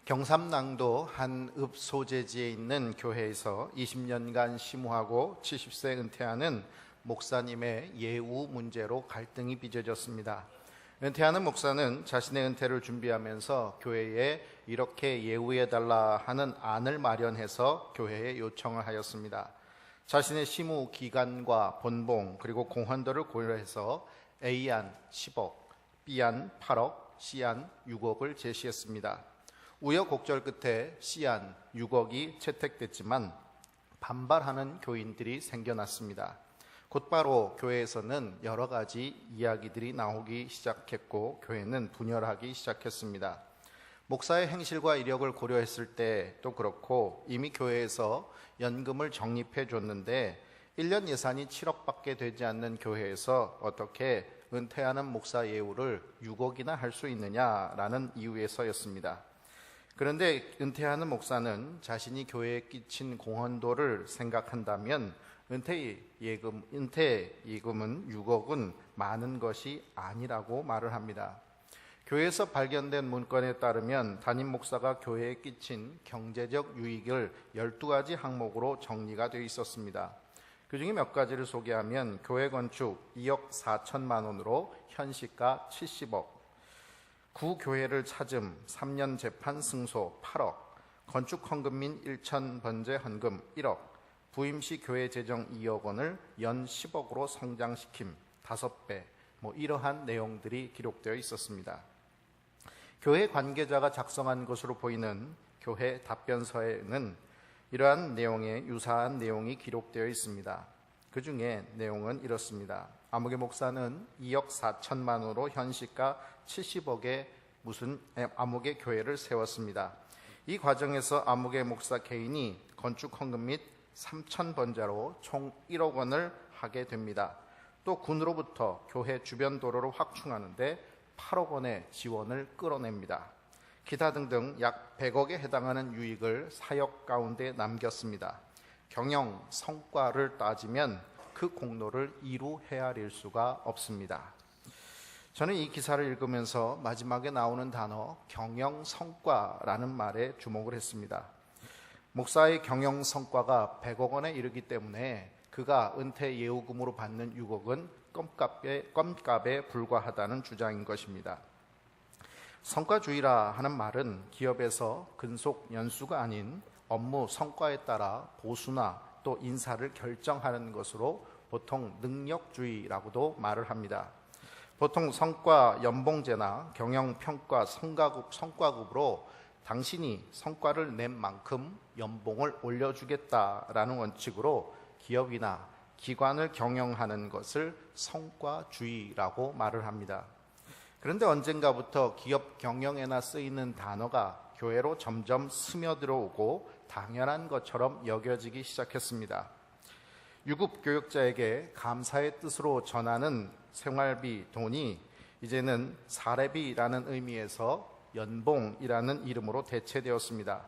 경삼남도 한 읍소재지에 있는 교회에서 20년간 심우하고 70세 은퇴하는 목사님의 예우 문제로 갈등이 빚어졌습니다. 은퇴하는 목사는 자신의 은퇴를 준비하면서 교회에 이렇게 예우해달라 하는 안을 마련해서 교회에 요청을 하였습니다. 자신의 심우 기간과 본봉 그리고 공헌도를 고려해서 A안 10억, B안 8억, C안 6억을 제시했습니다. 우여곡절 끝에 C안 6억이 채택됐지만 반발하는 교인들이 생겨났습니다. 곧바로 교회에서는 여러 가지 이야기들이 나오기 시작했고 교회는 분열하기 시작했습니다. 목사의 행실과 이력을 고려했을 때도 그렇고 이미 교회에서 연금을 적립해 줬는데 1년 예산이 7억밖에 되지 않는 교회에서 어떻게 은퇴하는 목사 예우를 6억이나 할 수 있느냐라는 이유에서였습니다. 그런데 은퇴하는 목사는 자신이 교회에 끼친 공헌도를 생각한다면 은퇴 예금은 6억은 많은 것이 아니라고 말을 합니다. 교회에서 발견된 문건에 따르면 담임 목사가 교회에 끼친 경제적 유익을 12가지 항목으로 정리가 되어 있었습니다. 그 중에 몇 가지를 소개하면 교회 건축 2억 4천만 원으로 현시가 70억, 구교회를 찾음 3년 재판 승소 8억, 건축 헌금 및 1천 번제 헌금 1억, 부임시 교회 재정 2억 원을 연 10억으로 성장시킴 5배, 이러한 내용들이 기록되어 있었습니다. 교회 관계자가 작성한 것으로 보이는 교회 답변서에는 이러한 내용에 유사한 내용이 기록되어 있습니다. 그 중에 내용은 이렇습니다. 아무개 목사는 2억 4천만 원으로 현시가 70억의 아무개 교회를 세웠습니다. 이 과정에서 아무개 목사 개인이 건축 헌금 및 3천 번자로 총 1억 원을 하게 됩니다. 또 군으로부터 교회 주변 도로를 확충하는데 8억 원의 지원을 끌어냅니다. 기타 등등 약 100억에 해당하는 유익을 사역 가운데 남겼습니다. 경영 성과를 따지면 그 공로를 이루 헤아릴 수가 없습니다. 저는 이 기사를 읽으면서 마지막에 나오는 단어 경영 성과라는 말에 주목을 했습니다. 목사의 경영 성과가 100억 원에 이르기 때문에 그가 은퇴 예우금으로 받는 6억은 껌값에 불과하다는 주장인 것입니다. 성과주의라 하는 말은 기업에서 근속 연수가 아닌 업무 성과에 따라 보수나 또 인사를 결정하는 것으로 보통 능력주의라고도 말을 합니다. 보통 성과 연봉제나 경영평가 성과급으로 당신이 성과를 낸 만큼 연봉을 올려주겠다라는 원칙으로 기업이나 기관을 경영하는 것을 성과주의라고 말을 합니다. 그런데 언젠가부터 기업 경영에나 쓰이는 단어가 교회로 점점 스며들어오고 당연한 것처럼 여겨지기 시작했습니다. 유급 교역자에게 감사의 뜻으로 전하는 생활비 돈이 이제는 사례비라는 의미에서 연봉이라는 이름으로 대체되었습니다.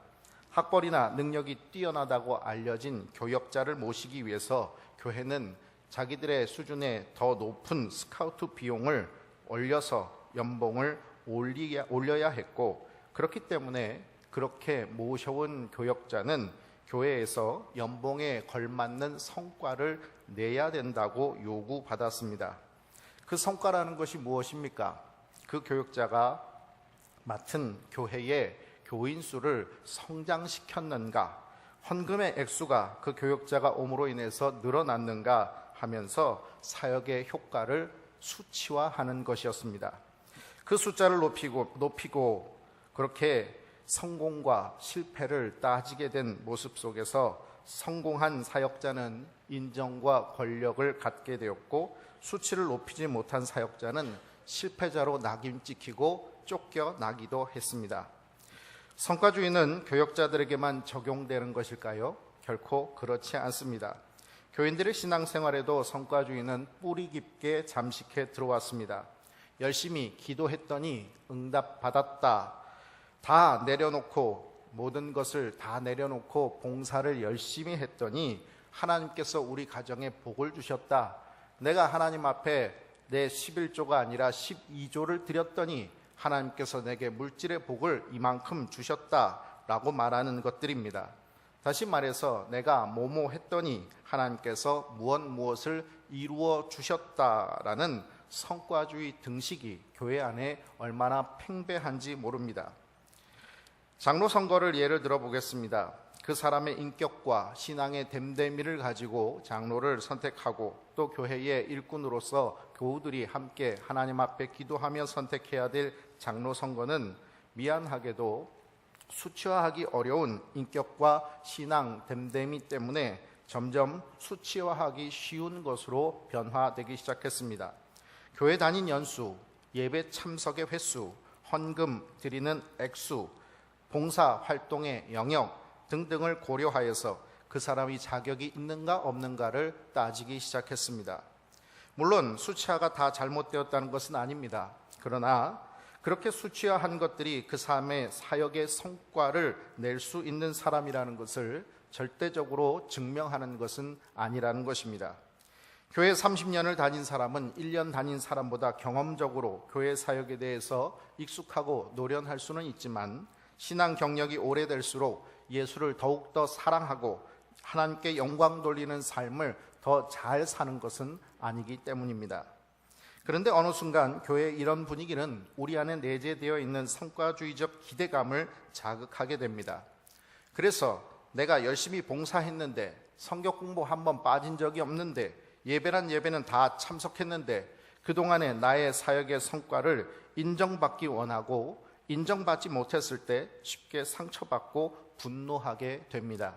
학벌이나 능력이 뛰어나다고 알려진 교역자를 모시기 위해서 교회는 자기들의 수준에 더 높은 스카우트 비용을 올려서 연봉을 올려야 했고, 그렇기 때문에 그렇게 모셔온 교역자는 교회에서 연봉에 걸맞는 성과를 내야 된다고 요구받았습니다. 그 성과라는 것이 무엇입니까? 그 교역자가 맡은 교회의 교인 수를 성장시켰는가, 헌금의 액수가 그 교역자가 옴으로 인해서 늘어났는가 하면서 사역의 효과를 수치화하는 것이었습니다. 그 숫자를 높이고 그렇게 성공과 실패를 따지게 된 모습 속에서 성공한 사역자는 인정과 권력을 갖게 되었고, 수치를 높이지 못한 사역자는 실패자로 낙인 찍히고 쫓겨나기도 했습니다. 성과주의는 교역자들에게만 적용되는 것일까요? 결코 그렇지 않습니다. 교인들의 신앙생활에도 성과주의는 뿌리 깊게 잠식해 들어왔습니다. 열심히 기도했더니 응답받았다. 다 내려놓고, 모든 것을 다 내려놓고 봉사를 열심히 했더니 하나님께서 우리 가정에 복을 주셨다. 내가 하나님 앞에 내 11조가 아니라 12조를 드렸더니 하나님께서 내게 물질의 복을 이만큼 주셨다라고 말하는 것들입니다. 다시 말해서 내가 뭐뭐 했더니 하나님께서 무엇을 이루어 주셨다라는 성과주의 등식이 교회 안에 얼마나 팽배한지 모릅니다. 장로 선거를 예를 들어 보겠습니다. 그 사람의 인격과 신앙의 됨됨이를 가지고 장로를 선택하고 또 교회의 일꾼으로서 교우들이 함께 하나님 앞에 기도하며 선택해야 될 장로 선거는 미안하게도 수치화하기 어려운 인격과 신앙 됨됨이 때문에 점점 수치화하기 쉬운 것으로 변화되기 시작했습니다. 교회 다닌 연수, 예배 참석의 횟수, 헌금 드리는 액수, 봉사 활동의 영역 등등을 고려하여서 그 사람이 자격이 있는가 없는가를 따지기 시작했습니다. 물론 수치화가 다 잘못되었다는 것은 아닙니다. 그러나 그렇게 수치화한 것들이 그 사람의 사역의 성과를 낼 수 있는 사람이라는 것을 절대적으로 증명하는 것은 아니라는 것입니다. 교회 30년을 다닌 사람은 1년 다닌 사람보다 경험적으로 교회 사역에 대해서 익숙하고 노련할 수는 있지만 신앙 경력이 오래될수록 예수를 더욱더 사랑하고 하나님께 영광 돌리는 삶을 더 잘 사는 것은 아니기 때문입니다. 그런데 어느 순간 교회의 이런 분위기는 우리 안에 내재되어 있는 성과주의적 기대감을 자극하게 됩니다. 그래서 내가 열심히 봉사했는데 성경 공부 한번 빠진 적이 없는데 예배란 예배는 다 참석했는데 그동안의 나의 사역의 성과를 인정받기 원하고 인정받지 못했을 때 쉽게 상처받고 분노하게 됩니다.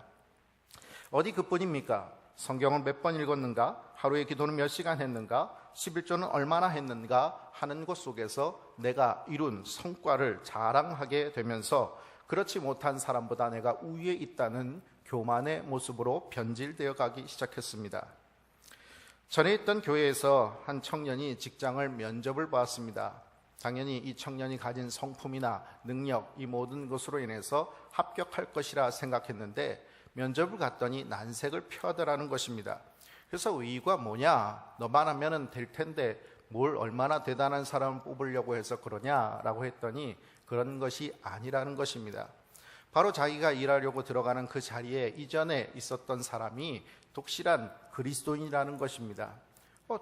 어디 그뿐입니까? 성경을 몇 번 읽었는가? 하루에 기도는 몇 시간 했는가? 11조는 얼마나 했는가? 하는 것 속에서 내가 이룬 성과를 자랑하게 되면서 그렇지 못한 사람보다 내가 우위에 있다는 교만의 모습으로 변질되어 가기 시작했습니다. 전에 있던 교회에서 한 청년이 직장을 면접을 보았습니다. 당연히 이 청년이 가진 성품이나 능력, 이 모든 것으로 인해서 합격할 것이라 생각했는데 면접을 갔더니 난색을 표하더라는 것입니다. 그래서 의의가 뭐냐? 너만 하면 될 텐데 뭘 얼마나 대단한 사람을 뽑으려고 해서 그러냐라고 했더니 그런 것이 아니라는 것입니다. 바로 자기가 일하려고 들어가는 그 자리에 이전에 있었던 사람이 독실한 그리스도인이라는 것입니다.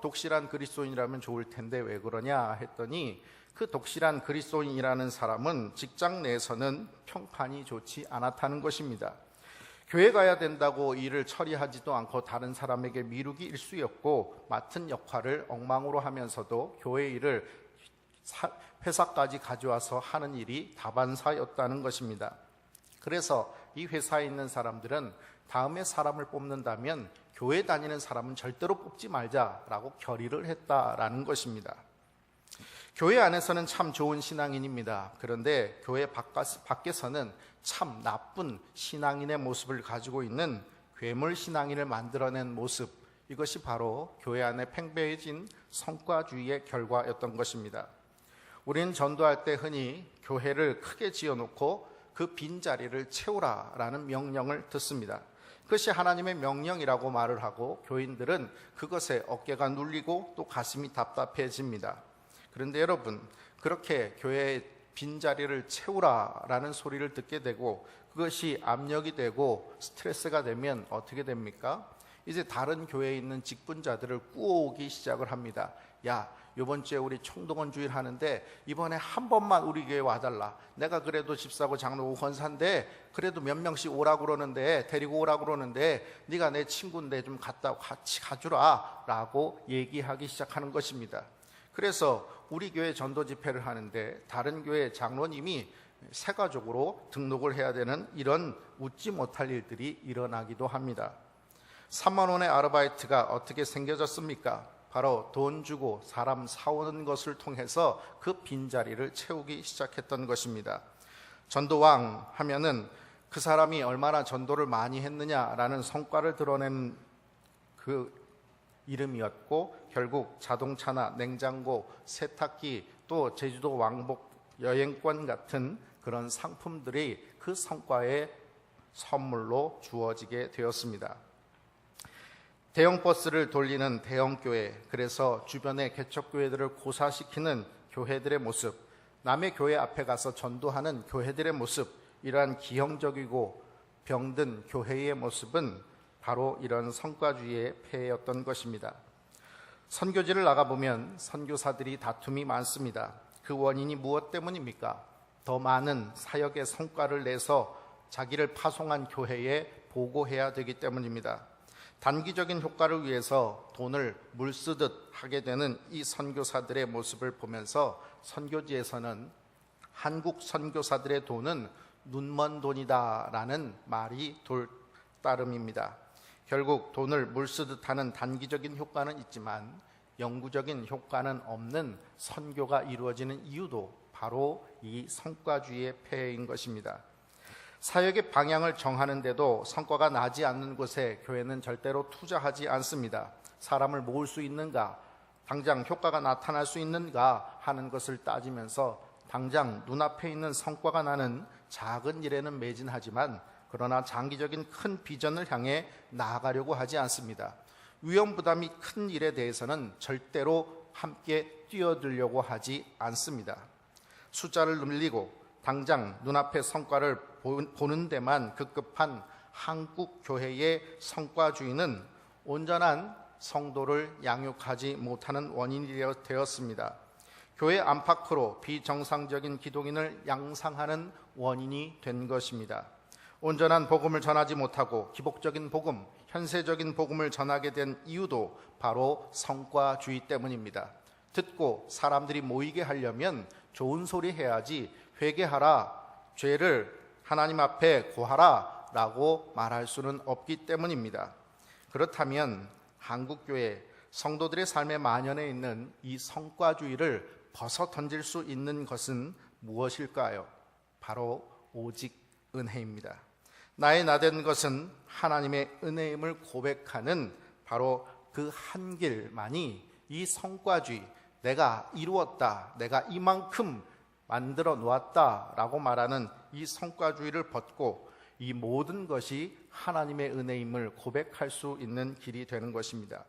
독실한 그리스도인이라면 좋을 텐데 왜 그러냐 했더니 그 독실한 그리스도인이라는 사람은 직장 내에서는 평판이 좋지 않았다는 것입니다. 교회 가야 된다고 일을 처리하지도 않고 다른 사람에게 미루기 일쑤였고 맡은 역할을 엉망으로 하면서도 교회 일을 회사까지 가져와서 하는 일이 다반사였다는 것입니다. 그래서 이 회사에 있는 사람들은 다음에 사람을 뽑는다면 교회 다니는 사람은 절대로 뽑지 말자라고 결의를 했다라는 것입니다. 교회 안에서는 참 좋은 신앙인입니다. 그런데 교회 밖에서는 참 나쁜 신앙인의 모습을 가지고 있는 괴물 신앙인을 만들어낸 모습, 이것이 바로 교회 안에 팽배해진 성과주의의 결과였던 것입니다. 우리는 전도할 때 흔히 교회를 크게 지어놓고 그 빈자리를 채우라라는 명령을 듣습니다. 그것이 하나님의 명령이라고 말을 하고 교인들은 그것에 어깨가 눌리고 또 가슴이 답답해집니다. 그런데 여러분, 그렇게 교회의 빈자리를 채우라라는 소리를 듣게 되고 그것이 압력이 되고 스트레스가 되면 어떻게 됩니까? 이제 다른 교회에 있는 직분자들을 꾸어오기 시작을 합니다. 야, 이번 주에 우리 총동원 주일 하는데 이번에 한 번만 우리 교회 와달라. 내가 그래도 집사고 장로고 권사인데 그래도 몇 명씩 오라고 그러는데 데리고 오라고 그러는데 네가 내 친구인데 좀 갔다 같이 가주라 라고 얘기하기 시작하는 것입니다. 그래서 우리 교회 전도 집회를 하는데 다른 교회 장로님이 세가족으로 등록을 해야 되는 이런 웃지 못할 일들이 일어나기도 합니다. 3만 원의 아르바이트가 어떻게 생겨졌습니까? 바로 돈 주고 사람 사오는 것을 통해서 그 빈자리를 채우기 시작했던 것입니다. 전도왕 하면은 그 사람이 얼마나 전도를 많이 했느냐라는 성과를 드러낸 그 이름이었고 결국 자동차나 냉장고, 세탁기, 또 제주도 왕복 여행권 같은 그런 상품들이 그 성과의 선물로 주어지게 되었습니다. 대형 버스를 돌리는 대형 교회, 그래서 주변의 개척교회들을 고사시키는 교회들의 모습, 남의 교회 앞에 가서 전도하는 교회들의 모습, 이러한 기형적이고 병든 교회의 모습은 바로 이런 성과주의의 폐해였던 것입니다. 선교지를 나가보면 선교사들이 다툼이 많습니다. 그 원인이 무엇 때문입니까? 더 많은 사역의 성과를 내서 자기를 파송한 교회에 보고해야 되기 때문입니다. 단기적인 효과를 위해서 돈을 물쓰듯 하게 되는 이 선교사들의 모습을 보면서 선교지에서는 한국 선교사들의 돈은 눈먼 돈이다라는 말이 돌 따름입니다. 결국 돈을 물쓰듯 하는 단기적인 효과는 있지만 영구적인 효과는 없는 선교가 이루어지는 이유도 바로 이 성과주의의 폐해인 것입니다. 사역의 방향을 정하는데도 성과가 나지 않는 곳에 교회는 절대로 투자하지 않습니다. 사람을 모을 수 있는가, 당장 효과가 나타날 수 있는가 하는 것을 따지면서 당장 눈앞에 있는 성과가 나는 작은 일에는 매진하지만 그러나 장기적인 큰 비전을 향해 나아가려고 하지 않습니다. 위험 부담이 큰 일에 대해서는 절대로 함께 뛰어들려고 하지 않습니다. 숫자를 늘리고 당장 눈앞의 성과를 보는 데만 급급한 한국 교회의 성과주의는 온전한 성도를 양육하지 못하는 원인이 되었습니다. 교회 안팎으로 비정상적인 기독인을 양상하는 원인이 된 것입니다. 온전한 복음을 전하지 못하고 기복적인 복음, 현세적인 복음을 전하게 된 이유도 바로 성과주의 때문입니다. 듣고 사람들이 모이게 하려면 좋은 소리 해야지 회개하라, 죄를 하나님 앞에 고하라 라고 말할 수는 없기 때문입니다. 그렇다면 한국교회 성도들의 삶에 만연해 있는 이 성과주의를 벗어 던질 수 있는 것은 무엇일까요? 바로 오직 은혜입니다. 나의 나된 것은 하나님의 은혜임을 고백하는 바로 그 한 길만이 이 성과주의, 내가 이루었다, 내가 이만큼 만들어 놓았다 라고 말하는 이 성과주의를 벗고 이 모든 것이 하나님의 은혜임을 고백할 수 있는 길이 되는 것입니다.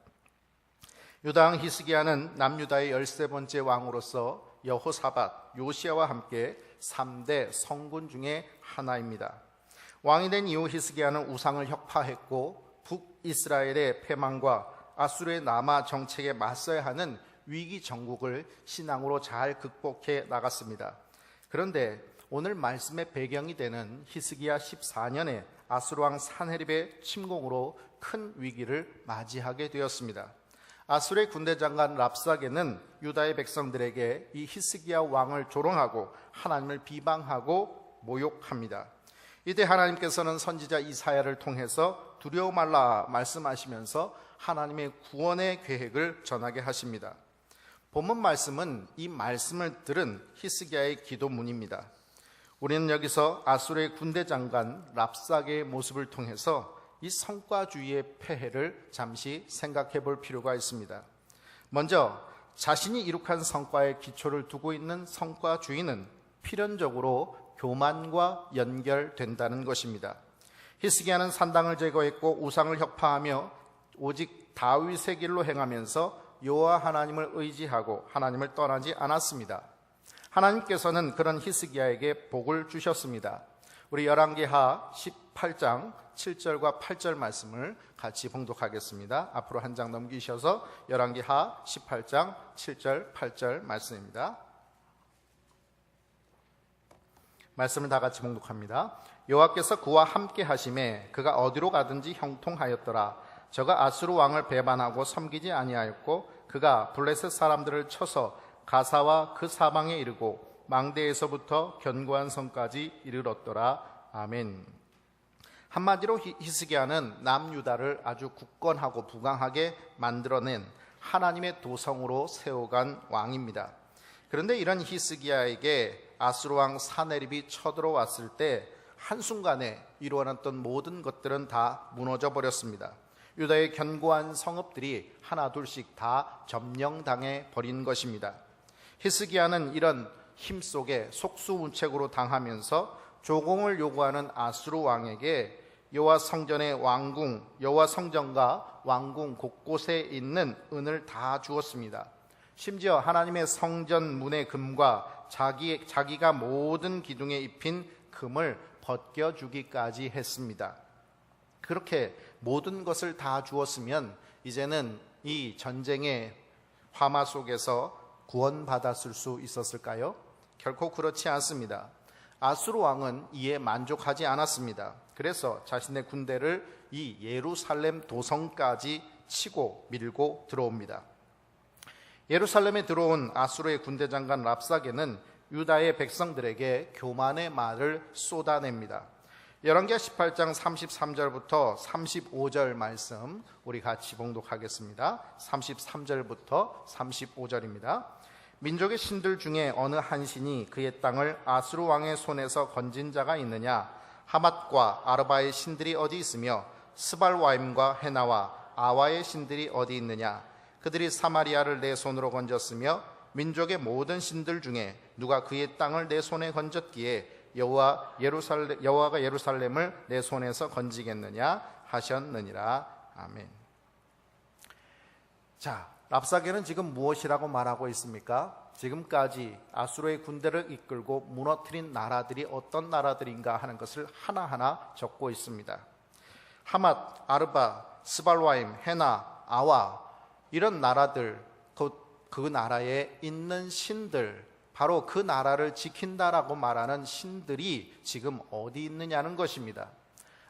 유다왕 히스기야는 남유다의 13번째 왕으로서 여호사밧, 요시야와 함께 3대 성군 중에 하나입니다. 왕이 된 이후 히스기야는 우상을 혁파했고 북이스라엘의 패망과 아수르의 남하 정책에 맞서야 하는 위기 정국을 신앙으로 잘 극복해 나갔습니다. 그런데 오늘 말씀의 배경이 되는 히스기야 14년에 아수르 왕 산헤립의 침공으로 큰 위기를 맞이하게 되었습니다. 아수르의 군대 장관 랍사게는 유다의 백성들에게 이 히스기야 왕을 조롱하고 하나님을 비방하고 모욕합니다. 이때 하나님께서는 선지자 이사야를 통해서 두려워 말라 말씀하시면서 하나님의 구원의 계획을 전하게 하십니다. 본문 말씀은 이 말씀을 들은 히스기야의 기도문입니다. 우리는 여기서 아수르의 군대 장관 랍사게의 모습을 통해서 이 성과주의의 폐해를 잠시 생각해 볼 필요가 있습니다. 먼저 자신이 이룩한 성과에 기초를 두고 있는 성과주의는 필연적으로 교만과 연결된다는 것입니다. 히스기야는 산당을 제거했고 우상을 혁파하며 오직 다윗의 길로 행하면서 여호와 하나님을 의지하고 하나님을 떠나지 않았습니다. 하나님께서는 그런 히스기야에게 복을 주셨습니다. 우리 열왕기하 18장 7절과 8절 말씀을 같이 봉독하겠습니다. 앞으로 한 장 넘기셔서 열왕기하 18장 7절 8절 말씀입니다. 말씀을 다 같이 봉독합니다. 여호와께서 그와 함께 하심에 그가 어디로 가든지 형통하였더라. 저가 아수르 왕을 배반하고 섬기지 아니하였고 그가 블레셋 사람들을 쳐서 가사와 그 사방에 이르고 망대에서부터 견고한 성까지 이르렀더라. 아멘. 한마디로 히스기야는 남유다를 아주 굳건하고 부강하게 만들어낸 하나님의 도성으로 세워간 왕입니다. 그런데 이런 히스기야에게 아수르 왕 산헤립이 쳐들어왔을 때 한순간에 이루어놨던 모든 것들은 다 무너져 버렸습니다. 유다의 견고한 성읍들이 하나 둘씩 다 점령당해 버린 것입니다. 히스기야는 이런 힘 속에 속수무책으로 당하면서 조공을 요구하는 아수르 왕에게 여호와 성전의 왕궁, 여호와 성전과 왕궁 곳곳에 있는 은을 다 주었습니다. 심지어 하나님의 성전 문의 금과 자기가 모든 기둥에 입힌 금을 벗겨주기까지 했습니다. 그렇게 모든 것을 다 주었으면 이제는 이 전쟁의 화마 속에서 구원받았을 수 있었을까요? 결코 그렇지 않습니다. 아수르 왕은 이에 만족하지 않았습니다. 그래서 자신의 군대를 이 예루살렘 도성까지 치고 밀고 들어옵니다. 예루살렘에 들어온 아수르의 군대 장관 랍사게는 유다의 백성들에게 교만의 말을 쏟아냅니다. 열왕기하 18장 33절부터 35절 말씀 우리 같이 봉독하겠습니다. 33절부터 35절입니다. 민족의 신들 중에 어느 한 신이 그의 땅을 아수르 왕의 손에서 건진 자가 있느냐? 하맛과 아르바의 신들이 어디 있으며 스발와임과 헤나와 아와의 신들이 어디 있느냐? 그들이 사마리아를 내 손으로 건졌으며 민족의 모든 신들 중에 누가 그의 땅을 내 손에 건졌기에 여호와가 예루살렘을 내 손에서 건지겠느냐 하셨느니라. 아멘. 자, 랍사게는 지금 무엇이라고 말하고 있습니까? 지금까지 아수르의 군대를 이끌고 무너뜨린 나라들이 어떤 나라들인가 하는 것을 하나하나 적고 있습니다. 하맛, 아르바, 스발와임, 헤나, 아와 이런 나라들, 그 나라에 있는 신들, 바로 그 나라를 지킨다라고 말하는 신들이 지금 어디 있느냐는 것입니다.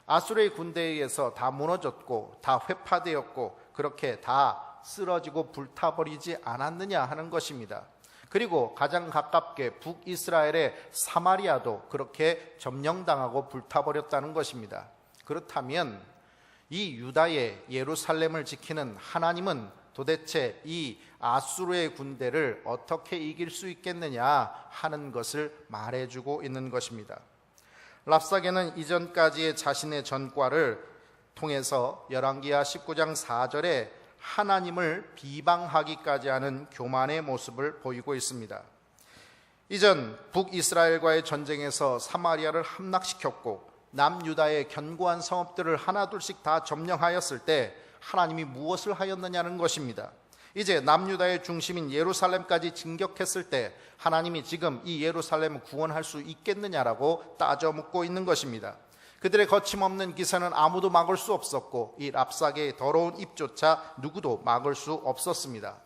아수르의 군대에 의해서 다 무너졌고 다 회파되었고 그렇게 다 쓰러지고 불타버리지 않았느냐 하는 것입니다. 그리고 가장 가깝게 북이스라엘의 사마리아도 그렇게 점령당하고 불타버렸다는 것입니다. 그렇다면 이 유다의 예루살렘을 지키는 하나님은 도대체 이 아수르의 군대를 어떻게 이길 수 있겠느냐 하는 것을 말해주고 있는 것입니다. 랍사게는 이전까지의 자신의 전과를 통해서 열왕기하 19장 4절에 하나님을 비방하기까지 하는 교만의 모습을 보이고 있습니다. 이전 북이스라엘과의 전쟁에서 사마리아를 함락시켰고 남유다의 견고한 성읍들을 하나둘씩 다 점령하였을 때 하나님이 무엇을 하였느냐는 것입니다. 이제 남유다의 중심인 예루살렘까지 진격했을 때 하나님이 지금 이 예루살렘을 구원할 수 있겠느냐라고 따져 묻고 있는 것입니다. 그들의 거침없는 기세는 아무도 막을 수 없었고 이 랍사게의 더러운 입조차 누구도 막을 수 없었습니다.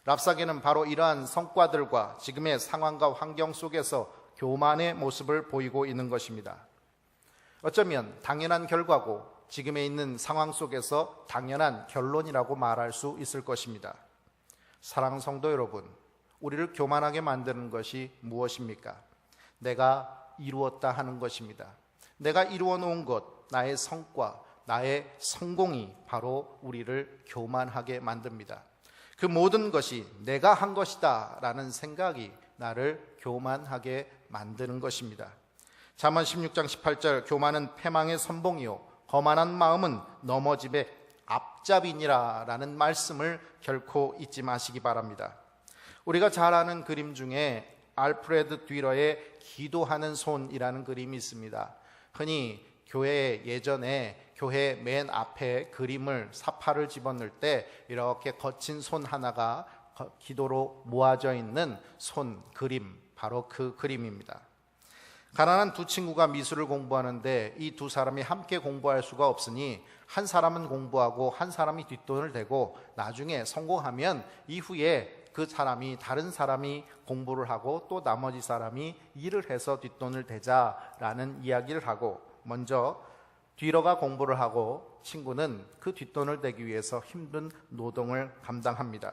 랍사게는 바로 이러한 성과들과 지금의 상황과 환경 속에서 교만의 모습을 보이고 있는 것입니다. 어쩌면 당연한 결과고 지금에 있는 상황 속에서 당연한 결론이라고 말할 수 있을 것입니다. 사랑하는 성도 여러분, 우리를 교만하게 만드는 것이 무엇입니까? 내가 이루었다 하는 것입니다. 내가 이루어 놓은 것, 나의 성과, 나의 성공이 바로 우리를 교만하게 만듭니다. 그 모든 것이 내가 한 것이다 라는 생각이 나를 교만하게 만드는 것입니다. 잠언 16장 18절, 교만은 패망의 선봉이요 거만한 마음은 넘어짐의 앞잡이니라 라는 말씀을 결코 잊지 마시기 바랍니다. 우리가 잘 아는 그림 중에 알프레드 듀러의 기도하는 손이라는 그림이 있습니다. 흔히 예전에 교회 맨 앞에 그림을 사파를 집어넣을 때 이렇게 거친 손 하나가 기도로 모아져 있는 손 그림, 바로 그 그림입니다. 가난한 두 친구가 미술을 공부하는데 이 두 사람이 함께 공부할 수가 없으니 한 사람은 공부하고 한 사람이 뒷돈을 대고 나중에 성공하면 이후에 그 사람이 다른 사람이 공부를 하고 또 나머지 사람이 일을 해서 뒷돈을 대자라는 이야기를 하고 먼저 듀러가 공부를 하고 친구는 그 뒷돈을 대기 위해서 힘든 노동을 감당합니다.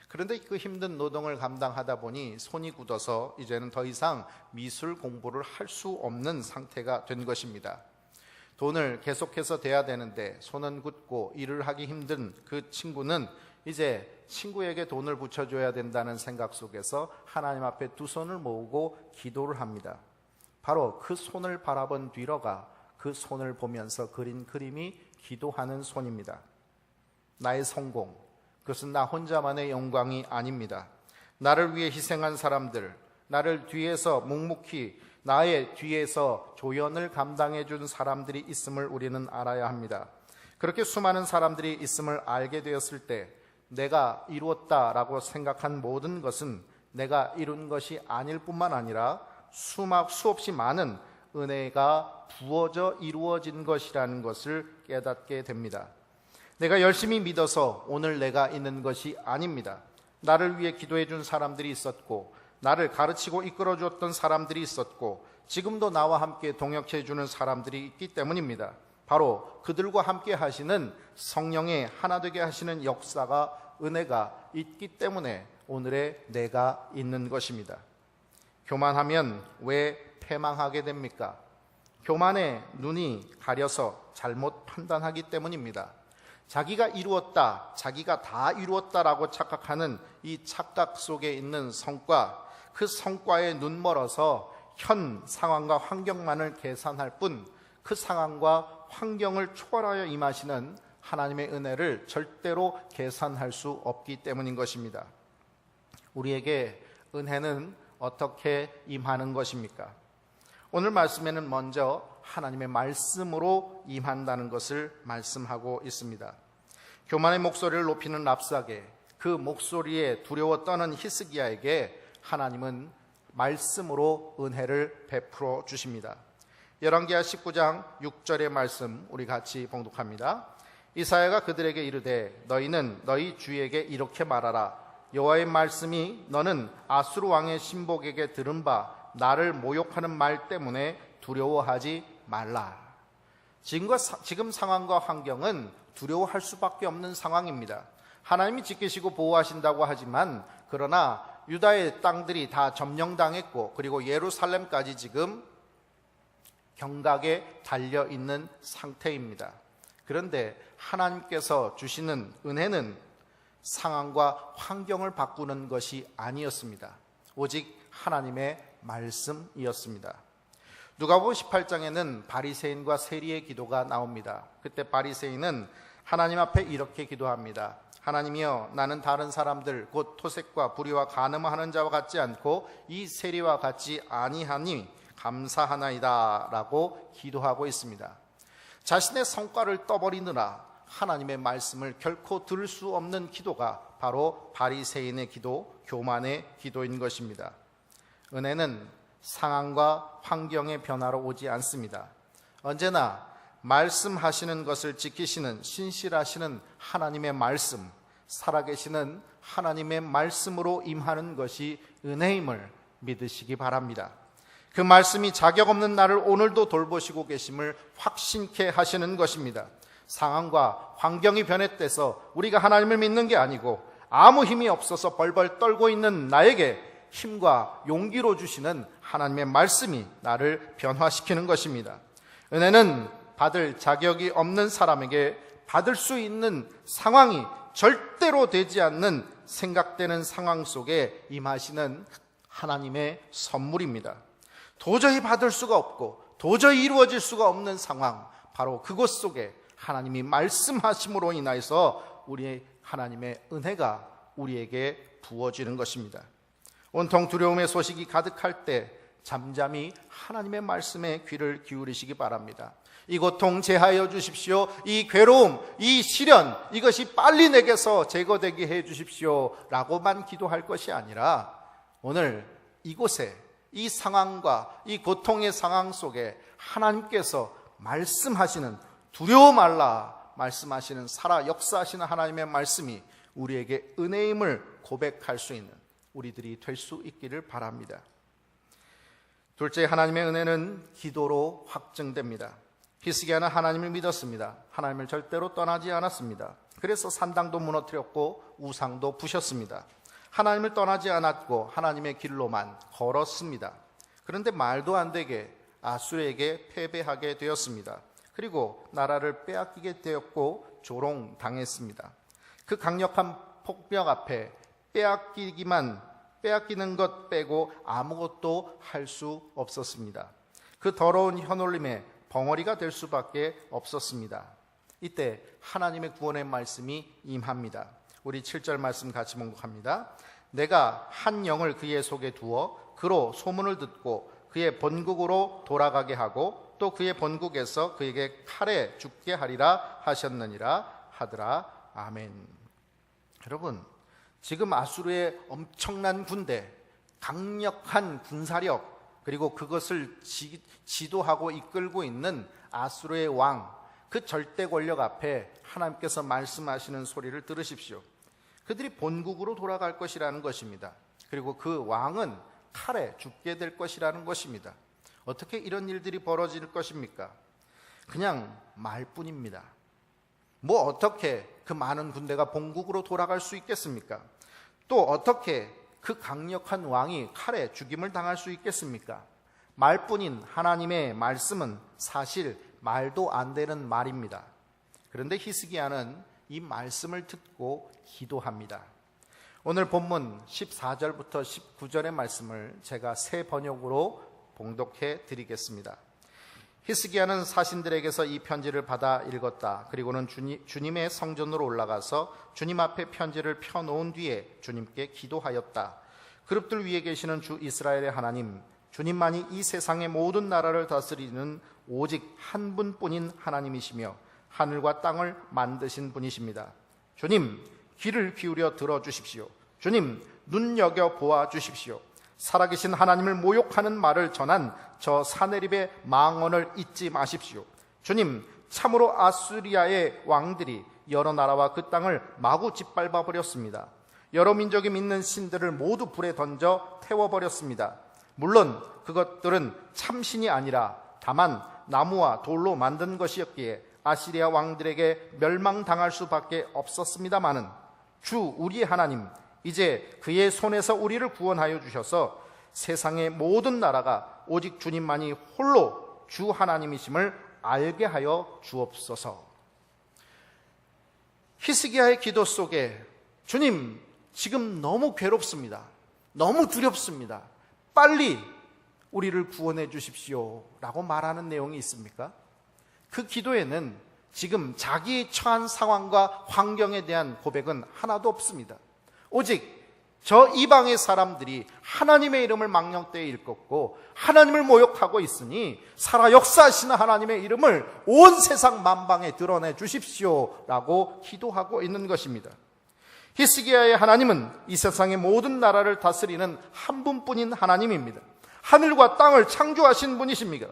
그런데 그 힘든 노동을 감당하다 보니 손이 굳어서 이제는 더 이상 미술 공부를 할 수 없는 상태가 된 것입니다. 돈을 계속해서 대야 되는데 손은 굳고 일을 하기 힘든 그 친구는 이제 친구에게 돈을 붙여줘야 된다는 생각 속에서 하나님 앞에 두 손을 모으고 기도를 합니다. 바로 그 손을 바라본 듀러가 그 손을 보면서 그린 그림이 기도하는 손입니다. 나의 성공, 그것은 나 혼자만의 영광이 아닙니다. 나를 위해 희생한 사람들, 나를 뒤에서 묵묵히 나의 뒤에서 조연을 감당해 준 사람들이 있음을 우리는 알아야 합니다. 그렇게 수많은 사람들이 있음을 알게 되었을 때 내가 이루었다라고 생각한 모든 것은 내가 이룬 것이 아닐 뿐만 아니라 수없이 많은 은혜가 부어져 이루어진 것이라는 것을 깨닫게 됩니다. 내가 열심히 믿어서 오늘 내가 있는 것이 아닙니다. 나를 위해 기도해 준 사람들이 있었고, 나를 가르치고 이끌어 주었던 사람들이 있었고, 지금도 나와 함께 동역해 주는 사람들이 있기 때문입니다. 바로 그들과 함께 하시는 성령의 하나 되게 하시는 역사가, 은혜가 있기 때문에 오늘의 내가 있는 것입니다. 교만하면 왜 패망하게 됩니까? 교만의 눈이 가려서 잘못 판단하기 때문입니다. 자기가 이루었다, 자기가 다 이루었다라고 착각하는 이 착각 속에 있는 성과, 그 성과에 눈멀어서 현 상황과 환경만을 계산할 뿐, 그 상황과 환경을 초월하여 임하시는 하나님의 은혜를 절대로 계산할 수 없기 때문인 것입니다. 우리에게 은혜는 어떻게 임하는 것입니까? 오늘 말씀에는 먼저 하나님의 말씀으로 임한다는 것을 말씀하고 있습니다. 교만의 목소리를 높이는 랍사게, 그 목소리에 두려워 떠는 히스기야에게 하나님은 말씀으로 은혜를 베풀어 주십니다. 열왕기하 19장 6절의 말씀 우리 같이 봉독합니다. 이사야가 그들에게 이르되 너희는 너희 주에게 이렇게 말하라. 여호와의 말씀이 너는 아수르 왕의 신복에게 들은 바 나를 모욕하는 말 때문에 두려워하지 말라. 지금 상황과 환경은 두려워할 수밖에 없는 상황입니다. 하나님이 지키시고 보호하신다고 하지만, 그러나 유다의 땅들이 다 점령당했고, 그리고 예루살렘까지 지금 경각에 달려있는 상태입니다. 그런데 하나님께서 주시는 은혜는 상황과 환경을 바꾸는 것이 아니었습니다. 오직 하나님의 말씀이었습니다. 누가복음 18장에는 바리새인과 세리의 기도가 나옵니다. 그때 바리새인은 하나님 앞에 이렇게 기도합니다. 하나님이여, 나는 다른 사람들 곧 토색과 불의와 간음하는 자와 같지 않고 이 세리와 같지 아니하니 감사하나이다 라고 기도하고 있습니다. 자신의 성과를 떠버리느라 하나님의 말씀을 결코 들을 수 없는 기도가 바로 바리새인의 기도, 교만의 기도인 것입니다. 은혜는 상황과 환경의 변화로 오지 않습니다. 언제나 말씀하시는 것을 지키시는 신실하시는 하나님의 말씀, 살아계시는 하나님의 말씀으로 임하는 것이 은혜임을 믿으시기 바랍니다. 그 말씀이 자격 없는 나를 오늘도 돌보시고 계심을 확신케 하시는 것입니다. 상황과 환경이 변했대서 우리가 하나님을 믿는 게 아니고, 아무 힘이 없어서 벌벌 떨고 있는 나에게 힘과 용기로 주시는 하나님의 말씀이 나를 변화시키는 것입니다. 은혜는 받을 자격이 없는 사람에게 받을 수 있는 상황이 절대로 되지 않는 생각되는 상황 속에 임하시는 하나님의 선물입니다. 도저히 받을 수가 없고 도저히 이루어질 수가 없는 상황, 바로 그곳 속에 하나님이 말씀하심으로 인하여서 우리의 하나님의 은혜가 우리에게 부어지는 것입니다. 온통 두려움의 소식이 가득할 때 잠잠히 하나님의 말씀에 귀를 기울이시기 바랍니다. 이 고통 제하여 주십시오. 이 괴로움, 이 시련, 이것이 빨리 내게서 제거되게 해 주십시오 라고만 기도할 것이 아니라, 오늘 이곳에 이 상황과 이 고통의 상황 속에 하나님께서 말씀하시는, 두려워 말라 말씀하시는, 살아 역사하시는 하나님의 말씀이 우리에게 은혜임을 고백할 수 있는 우리들이 될 수 있기를 바랍니다. 둘째, 하나님의 은혜는 기도로 확증됩니다. 히스기야는 하나님을 믿었습니다. 하나님을 절대로 떠나지 않았습니다. 그래서 산당도 무너뜨렸고 우상도 부셨습니다. 하나님을 떠나지 않았고 하나님의 길로만 걸었습니다. 그런데 말도 안 되게 아수르에게 패배하게 되었습니다. 그리고 나라를 빼앗기게 되었고 조롱당했습니다. 그 강력한 폭력 앞에 빼앗기는 것 빼고 아무것도 할 수 없었습니다. 그 더러운 혀놀림에 벙어리가 될 수밖에 없었습니다. 이때 하나님의 구원의 말씀이 임합니다. 우리 7절 말씀 같이 봉독합니다. 내가 한 영을 그의 속에 두어 그로 소문을 듣고 그의 본국으로 돌아가게 하고 또 그의 본국에서 그에게 칼에 죽게 하리라 하셨느니라 하더라. 아멘. 여러분, 지금 아수르의 엄청난 군대, 강력한 군사력, 그리고 그것을 지도하고 이끌고 있는 아수르의 왕, 그 절대 권력 앞에 하나님께서 말씀하시는 소리를 들으십시오. 그들이 본국으로 돌아갈 것이라는 것입니다. 그리고 그 왕은 칼에 죽게 될 것이라는 것입니다. 어떻게 이런 일들이 벌어질 것입니까? 그냥 말뿐입니다. 뭐 어떻게 그 많은 군대가 본국으로 돌아갈 수 있겠습니까? 또 어떻게 그 강력한 왕이 칼에 죽임을 당할 수 있겠습니까? 말뿐인 하나님의 말씀은 사실 말도 안 되는 말입니다. 그런데 히스기야는 이 말씀을 듣고 기도합니다. 오늘 본문 14절부터 19절의 말씀을 제가 새 번역으로 봉독해 드리겠습니다. 히스기야는 사신들에게서 이 편지를 받아 읽었다. 그리고는 주님의 성전으로 올라가서 주님 앞에 편지를 펴놓은 뒤에 주님께 기도하였다. 그룹들 위에 계시는 주 이스라엘의 하나님, 주님만이 이 세상의 모든 나라를 다스리는 오직 한 분뿐인 하나님이시며 하늘과 땅을 만드신 분이십니다. 주님, 귀를 기울여 들어주십시오. 주님, 눈여겨 보아주십시오. 살아계신 하나님을 모욕하는 말을 전한 저 사네립의 망언을 잊지 마십시오. 주님, 참으로 아수리아의 왕들이 여러 나라와 그 땅을 마구 짓밟아 버렸습니다. 여러 민족이 믿는 신들을 모두 불에 던져 태워버렸습니다. 물론 그것들은 참신이 아니라 다만 나무와 돌로 만든 것이었기에 아시리아 왕들에게 멸망당할 수밖에 없었습니다마는 주 우리의 하나님, 이제 그의 손에서 우리를 구원하여 주셔서 세상의 모든 나라가 오직 주님만이 홀로 주 하나님이심을 알게 하여 주옵소서. 히스기야의 기도 속에 주님, 지금 너무 괴롭습니다. 너무 두렵습니다. 빨리 우리를 구원해 주십시오 라고 말하는 내용이 있습니까? 그 기도에는 지금 자기 처한 상황과 환경에 대한 고백은 하나도 없습니다. 오직 저 이방의 사람들이 하나님의 이름을 망령되이 일컫고 하나님을 모욕하고 있으니 살아 역사하시는 하나님의 이름을 온 세상 만방에 드러내 주십시오 라고 기도하고 있는 것입니다. 히스기야의 하나님은 이 세상의 모든 나라를 다스리는 한 분뿐인 하나님입니다. 하늘과 땅을 창조하신 분이십니다.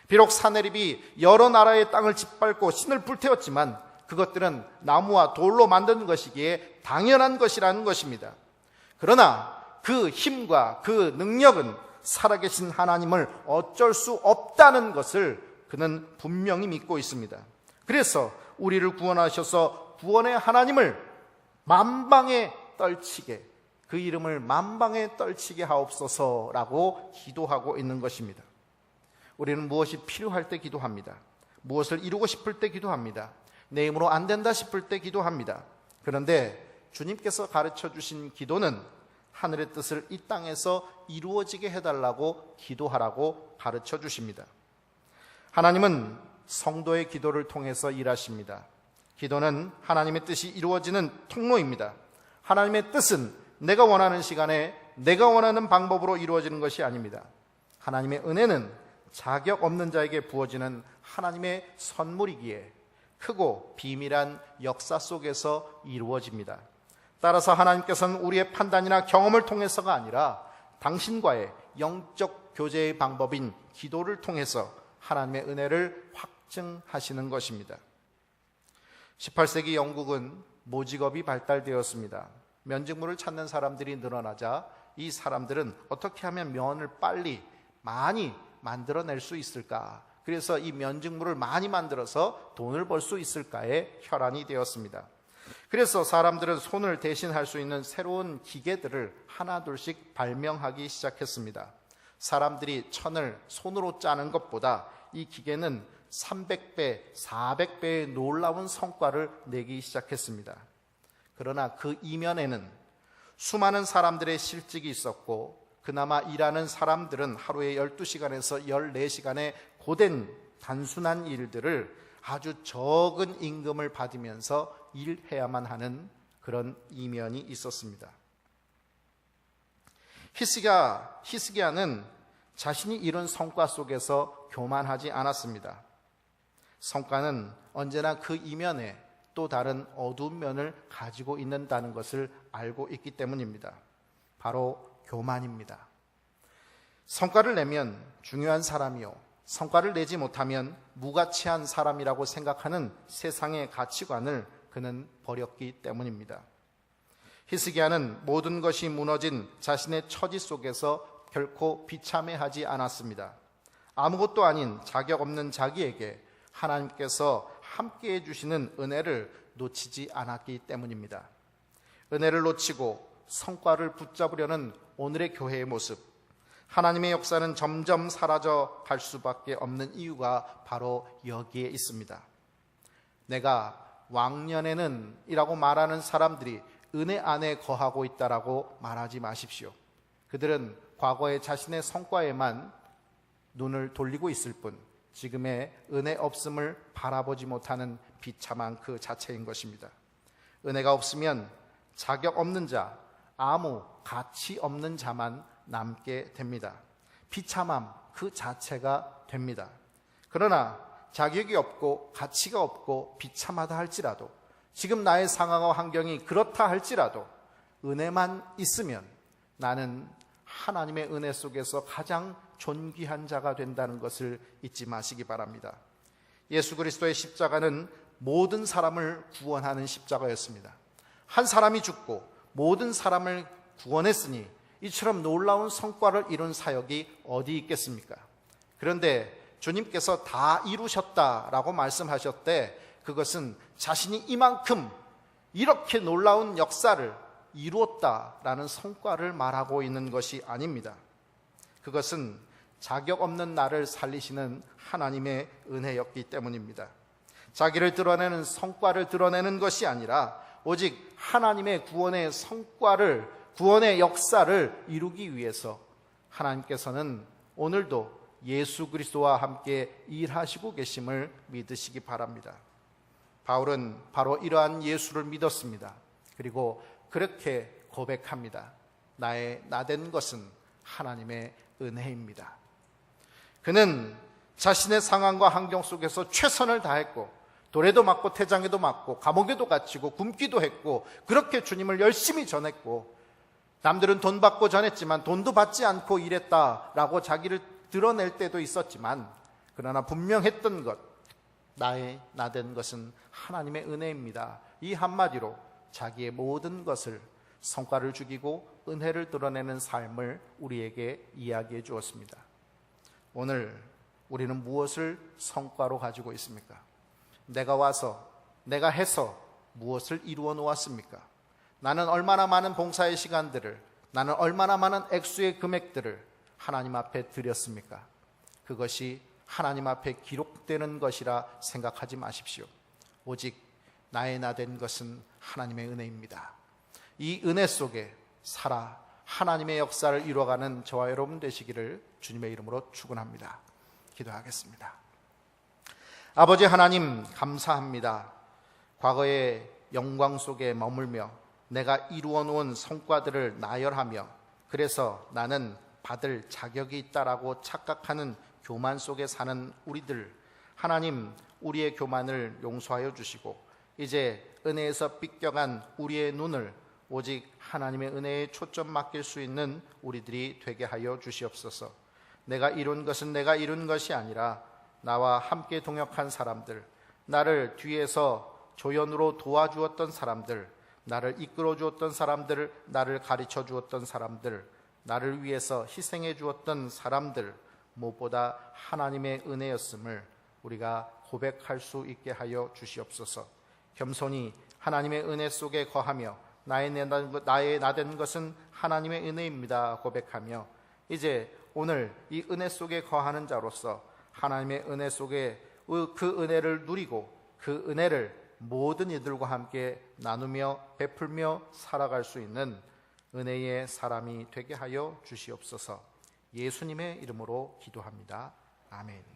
비록 사네립이 여러 나라의 땅을 짓밟고 신을 불태웠지만 그것들은 나무와 돌로 만든 것이기에 당연한 것이라는 것입니다. 그러나 그 힘과 그 능력은 살아계신 하나님을 어쩔 수 없다는 것을 그는 분명히 믿고 있습니다. 그래서 우리를 구원하셔서 구원의 하나님을 만방에 떨치게, 그 이름을 만방에 떨치게 하옵소서라고 기도하고 있는 것입니다. 우리는 무엇이 필요할 때 기도합니다. 무엇을 이루고 싶을 때 기도합니다. 내 힘으로 안 된다 싶을 때 기도합니다. 그런데 주님께서 가르쳐 주신 기도는 하늘의 뜻을 이 땅에서 이루어지게 해달라고 기도하라고 가르쳐 주십니다. 하나님은 성도의 기도를 통해서 일하십니다. 기도는 하나님의 뜻이 이루어지는 통로입니다. 하나님의 뜻은 내가 원하는 시간에 내가 원하는 방법으로 이루어지는 것이 아닙니다. 하나님의 은혜는 자격 없는 자에게 부어지는 하나님의 선물이기에 크고 비밀한 역사 속에서 이루어집니다. 따라서 하나님께서는 우리의 판단이나 경험을 통해서가 아니라 당신과의 영적 교제의 방법인 기도를 통해서 하나님의 은혜를 확증하시는 것입니다. 18세기 영국은 모직업이 발달되었습니다. 면직물을 찾는 사람들이 늘어나자 이 사람들은 어떻게 하면 면을 빨리 많이 만들어낼 수 있을까? 그래서 이 면직물을 많이 만들어서 돈을 벌 수 있을까에 혈안이 되었습니다. 그래서 사람들은 손을 대신할 수 있는 새로운 기계들을 하나둘씩 발명하기 시작했습니다. 사람들이 천을 손으로 짜는 것보다 이 기계는 300배, 400배의 놀라운 성과를 내기 시작했습니다. 그러나 그 이면에는 수많은 사람들의 실직이 있었고 그나마 일하는 사람들은 하루에 12시간에서 14시간의 고된 단순한 일들을 아주 적은 임금을 받으면서 일해야만 하는 그런 이면이 있었습니다. 히스기야는 자신이 이룬 성과 속에서 교만하지 않았습니다. 성과는 언제나 그 이면에 또 다른 어두운 면을 가지고 있는다는 것을 알고 있기 때문입니다. 바로 교만입니다. 성과를 내면 중요한 사람이요, 성과를 내지 못하면 무가치한 사람이라고 생각하는 세상의 가치관을 그는 버렸기 때문입니다. 히스기야는 모든 것이 무너진 자신의 처지 속에서 결코 비참해하지 않았습니다. 아무것도 아닌 자격 없는 자기에게 하나님께서 함께해 주시는 은혜를 놓치지 않았기 때문입니다. 은혜를 놓치고 성과를 붙잡으려는 오늘의 교회의 모습, 하나님의 역사는 점점 사라져 갈 수밖에 없는 이유가 바로 여기에 있습니다. 내가 왕년에는 이라고 말하는 사람들이 은혜 안에 거하고 있다라고 말하지 마십시오. 그들은 과거의 자신의 성과에만 눈을 돌리고 있을 뿐 지금의 은혜 없음을 바라보지 못하는 비참한 그 자체인 것입니다. 은혜가 없으면 자격 없는 자, 아무 가치 없는 자만 남게 됩니다. 비참함 그 자체가 됩니다. 그러나 자격이 없고 가치가 없고 비참하다 할지라도, 지금 나의 상황과 환경이 그렇다 할지라도 은혜만 있으면 나는 하나님의 은혜 속에서 가장 존귀한 자가 된다는 것을 잊지 마시기 바랍니다. 예수 그리스도의 십자가는 모든 사람을 구원하는 십자가였습니다. 한 사람이 죽고 모든 사람을 구원했으니 이처럼 놀라운 성과를 이룬 사역이 어디 있겠습니까? 그런데 주님께서 다 이루셨다라고 말씀하셨대, 그것은 자신이 이만큼 이렇게 놀라운 역사를 이루었다라는 성과를 말하고 있는 것이 아닙니다. 그것은 자격 없는 나를 살리시는 하나님의 은혜였기 때문입니다. 자기를 드러내는 성과를 드러내는 것이 아니라 오직 하나님의 구원의 성과를, 구원의 역사를 이루기 위해서 하나님께서는 오늘도 예수 그리스도와 함께 일하시고 계심을 믿으시기 바랍니다. 바울은 바로 이러한 예수를 믿었습니다. 그리고 그렇게 고백합니다. 나의 나된 것은 하나님의 은혜입니다. 그는 자신의 상황과 환경 속에서 최선을 다했고 돌에도 맞고 태장에도 맞고 감옥에도 갇히고 굶기도 했고 그렇게 주님을 열심히 전했고, 남들은 돈 받고 전했지만 돈도 받지 않고 일했다라고 자기를 드러낼 때도 있었지만, 그러나 분명했던 것, 나의 나된 것은 하나님의 은혜입니다. 이 한마디로 자기의 모든 것을, 성과를 죽이고 은혜를 드러내는 삶을 우리에게 이야기해 주었습니다. 오늘 우리는 무엇을 성과로 가지고 있습니까? 내가 와서, 내가 해서 무엇을 이루어 놓았습니까? 나는 얼마나 많은 봉사의 시간들을, 나는 얼마나 많은 액수의 금액들을 하나님 앞에 드렸습니까? 그것이 하나님 앞에 기록되는 것이라 생각하지 마십시오. 오직 나의 나된 것은 하나님의 은혜입니다. 이 은혜 속에 살아 하나님의 역사를 이루어가는 저와 여러분 되시기를 주님의 이름으로 축원합니다. 기도하겠습니다. 아버지 하나님, 감사합니다. 과거의 영광 속에 머물며 내가 이루어 놓은 성과들을 나열하며, 그래서 나는 받을 자격이 있다라고 착각하는 교만 속에 사는 우리들, 하나님, 우리의 교만을 용서하여 주시고 이제 은혜에서 삐껴간 우리의 눈을 오직 하나님의 은혜에 초점 맡길 수 있는 우리들이 되게 하여 주시옵소서. 내가 이룬 것은 내가 이룬 것이 아니라 나와 함께 동역한 사람들, 나를 뒤에서 조연으로 도와주었던 사람들, 나를 이끌어 주었던 사람들, 나를 가르쳐 주었던 사람들, 나를 위해서 희생해 주었던 사람들, 무엇보다 하나님의 은혜였음을 우리가 고백할 수 있게 하여 주시옵소서. 겸손히 하나님의 은혜 속에 거하며 나의 나된 것은 하나님의 은혜입니다 고백하며, 이제 오늘 이 은혜 속에 거하는 자로서 하나님의 은혜 속에 그 은혜를 누리고 그 은혜를 모든 이들과 함께 나누며 베풀며 살아갈 수 있는 은혜의 사람이 되게 하여 주시옵소서. 예수님의 이름으로 기도합니다. 아멘.